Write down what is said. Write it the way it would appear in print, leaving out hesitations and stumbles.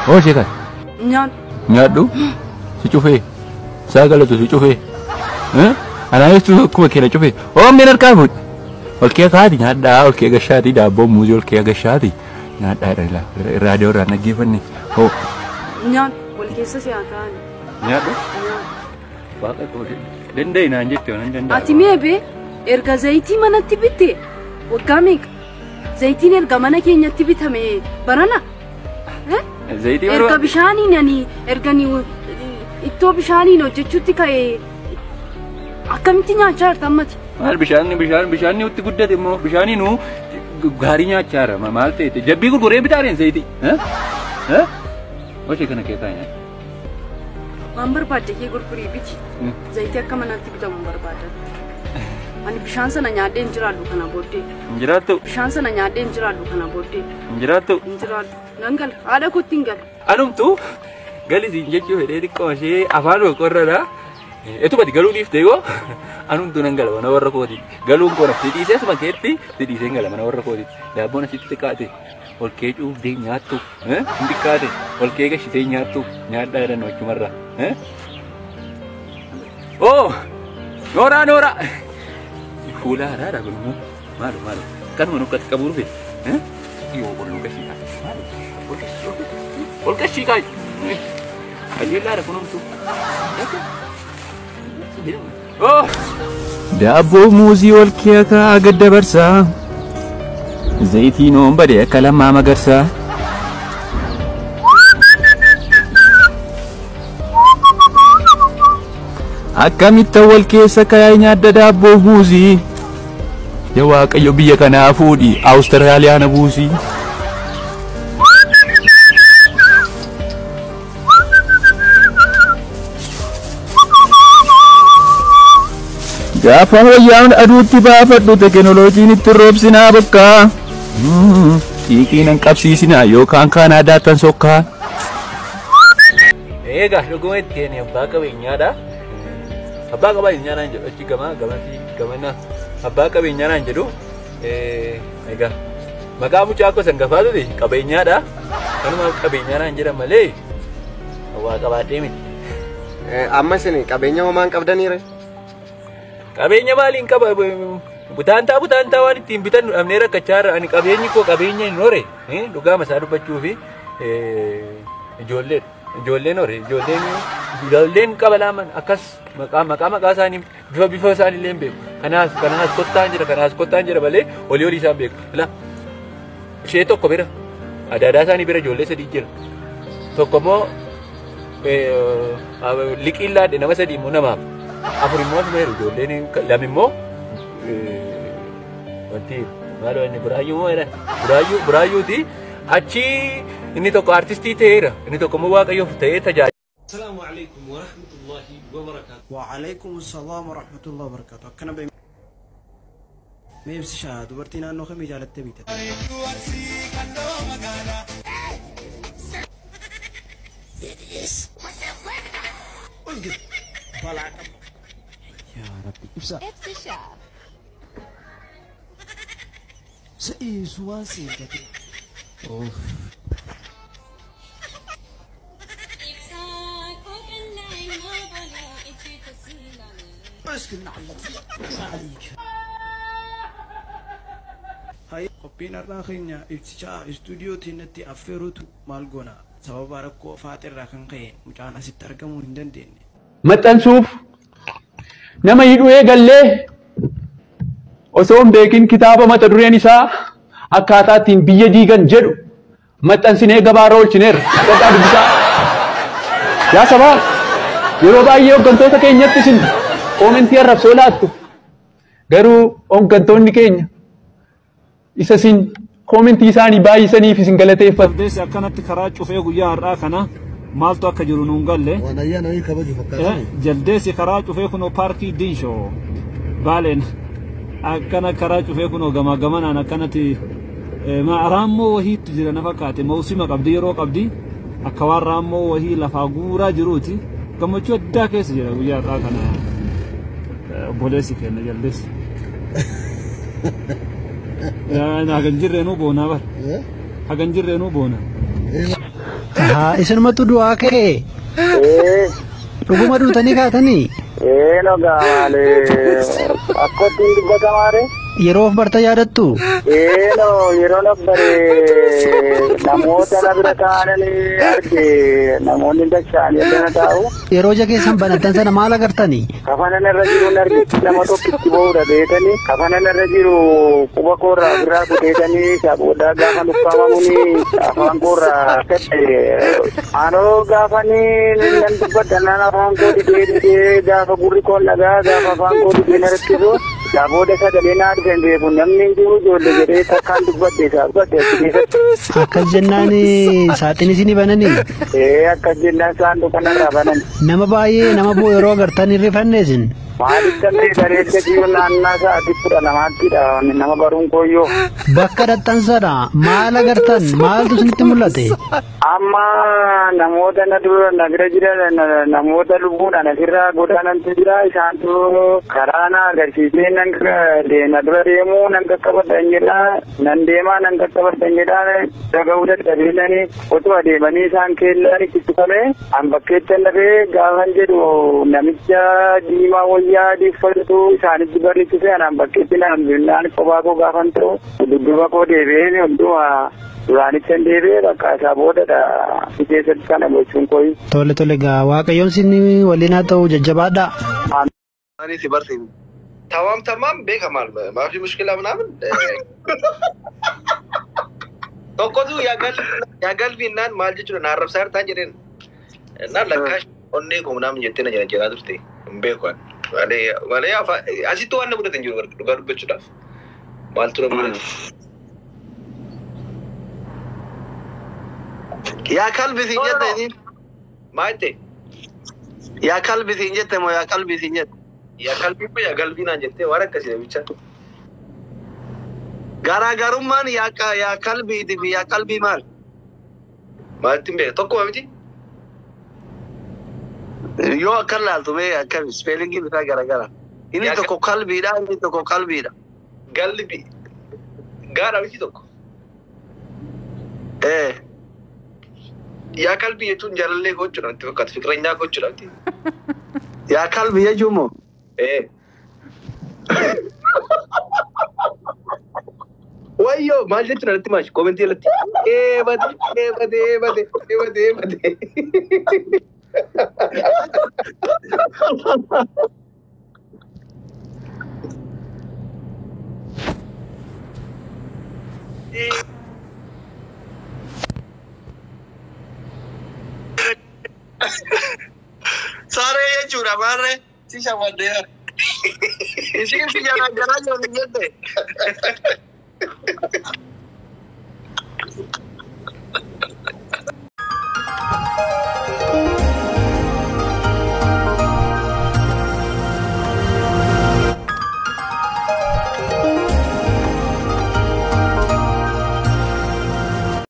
Oh siapa? Nyadu? Si cufe. Saya kalau tu si cufe. Anak itu aku kira cufe. Oh minar kabut. Oleh kadi nyada, oleh gashati dah bom mujul oleh gashati. Nyada adalah radio rana given ni. Oh. Nyad, oleh siapa? Nyadu? Pakai tu. Dendai nanti tu nanti. Ati mebe, erga zaiti mana tibite. Wakamik. Zaitin erga mana kenya tibita me barana. Zaiti baru. Erga bishani nani, erga ni itu bishani no jechuti kai. Akamitinya acar tamat. Mal bishani utti gudda demo bishani nu garinya acar malte te jabbi ko gore bitaren zaiti. Oce kana ketanya. Mambar pada ke gurpuri bici. Zaiti akka mana tibita mambar pada. Ani bishan sana nyade injira dukana bote. Injira tu. Bishan sana nyade injira dukana bote. Injira tu. Injira nangal ada ko tinggal. Anum tu gali zinjechu hede ko she afaro korra itu bati galu nif tego anum tu nangal wana warra kodi galu ko na tidi se sama ketti tidi se ngala mana warra kodi da bona sitte kate ol keju de nyatu indikate ol kega shite nyatu nyada era no chumarra oh nora Hula rara belum malu kan menukat kabur be iyo belum kasih malu ol kasih kai aje lara kunum tu oh dabo muzi ol kiyaka agadda barsa zaiti no bare kalama magarsa akkamitta wal keessa kayanya dabo muzi ya waaqayyo biyya kana fuudhi Austraaliyaa na buusi gaafa wayyaan aduutti baafadhu teknooloojiin itti roobsinaa bakka xiiqiin qabsiisinaa yookaan kaanaadaatan sokkaa eegaa dhuguma ittiin abbaa qabeenyaadha abbaa qabeenyaadhaan jedhu achi gamana abbaa qabeenyaadhaan jedhu egaa maqaa mucaa akka sangafaatu qabeenyaadha kanuma qabeenyaadhaan jedhan malee waa qabaadhee miti amma isin qabeenya homaan qabdaniire qabeenya maaliin qaba butaantaa waan ittiin bitan dhabnee rakkachaarra ani qabeenyi koo qabeenya hin hore dhugaa masaa dubbachuu fi ijoolleen hore ijoolleen qabalaaman akkas maqaa isaanii bifa isaanii illee beeku kanaas kottaan jira malee olii isaan beeku ila ishee tokko bira adaadaa isaanii bira ijoollee sadii jira tokko immoo liqiin laadhe nama sadii immoo namaaf afur immoo meeru ijoolleen lama immoo wanti maal wanni buraayyuu moo jedhan buraayyuuti achi inni tokko artistii ta'eera inni tokko immoo waaqayyoof ta'ee tajaajila. السلام عليكم ورحمة الله وبركاته. وعليكم السلام ورحمة الله وبركاته. أكنا بي ميبس شاهد وبرتينا أنه خمي جالت تبيت. يا ربي إبسا سئيس واسي أوف اسكن عليك هاي قبينا راخينا ابتشاء استوديو تينتي افيروتو مالغونا سبب ركو فاتر راكن قين مجانا سترقمو هندن ديني متن شوف نما يدو ايغالي osoo beekin kitaaba mata dureen isaa akkaataatiin biyya diigan jedhu maxxansinee gabaarra oolchineerra dhaqaa dubbisaa yaa sabaa yeroo baay'ee hooggantoota keenyatti isin koomentii arrabsoo laattu garuu hooggantoonni keenya isa isin koomentii isaanii baay'isaniif isin galateeffatu. Jaldeessi akkanatti karaa cufee guyyaa har'aa kana maaltu akka jiru nuun galle. Jaldeessi karaa cufee kunoo paarkii Diinshoo Baaleen akkana karaa cufee kunoo gamanaan akkanatti raammoo wahiitu jira na fakkaate mawsima qabdi yeroo qabdi akka waan raammoo wahii lafaa guuraa jiruuti gammachuu addaa keessa jira guyyaa har'aa kana obboleessi kenna jaldeessi. Hagan jirreenuu boonaa bara hagan jirreenuu boona. Haa isinumatu du'aa ka'e. Dhuguma duutanii kaatanii. No gaale akkootti hin dubbatamaare. Yeroo of barta yaadattu. No yeroo of bare namoota na bira taa'anii arge namoonni dacha'anii addana taa'u. Yeroo ija keessan banattan sana maal agartanii? Kafanan irra jiru arge nama tokkitti ba'uudha beekanii kafanan irra jiru quba koorraa biraa kuteetanii saaphoodhaa gaafa nuffamamuni afaan koorraa kadhe anoo gaafanii nan dubbaddanaan afaan koo didee gaafa gurri koon dhagaa gaafa afaan koo didee na rakkisu saaphoodha sagalee naa dhufeen beeku namni hin jiru ijoollee jedhee takkaan dubbadde keessatti. Akkas jennaan saaxin isinii bananii? Akkas jennaan saanduqa narraa banan. Nama baay'ee nama boo yeroo agartan hin rifanne isin? Maaliif illee bareedda jiru naannaa sa'aatii 12ttidha nama baruun kooyyoo. Bakka dhattan sana maal agartan maaltu isinitti mul'ate? Amma namoota na dura na bira jiran namoota lubbuudhaan asirraa godaanantu jira isaantu karaa na agarsiisee na dura deemuu nan qaqqabadhan jedha nan deemaa nan qaqqabadhan jedha dhaga'uu dadhabeelanii otoo adeemanii isaan keellaan itti cufamee an bakkeettan dhabee gaafan jedhu namicha diimaa wayyaa adiiffatu isaanitti barreessise anaan bakkeetti naan kophaa koo gaafan ta'u dudduuba koo deebi'ee hunduma duraanicha hin deebi'ee bakka isaa boodadha si keessatti kana gochuun koyi. Tole gaa waaqayyoon sinni waliin haa ta'u jajjabaadha. Ani si barsiin. Tamam beekamal maafi mushkila ምናምን tokkotu yaa galbiinaan maal jechuudha naarrabsaa irtaan jedheen naan lakkaаш onnee koo ምናምን jettee na jedhaa turte hin beeku malee asitti waan na mudate hin jiru dhugaa dubbachuudhaaf maaltu na mudate. Yaa kalbisiin jette isin maal ta'e? Yaa kalbisiin jette moo yaa qalbisiin jette? Yaa qalbii ko yaa galbii naan jettee waan akkasii bicha. Garaagarummaan yaa qalbiitii fi yaa qalbii maal? Maaltiin beeka tokkuma miti? Yoo akkan laaltu bee akkam ispeelingii bitaa garaagara. Inni tokko qalbiidha inni tokko qalbiidha. Galbii gaara miti tokko. Yaa qalbii jechuun jaalallee gochuudha itti fakkaatu fiqireenyaa gochuudha. Yaa qalbii jechuun moo? Wayyo maal jechuudha natti maashi komentii irratti eebate. Sare jechuudha maarree si shamaddeera. Isin si jala jala jiru jette.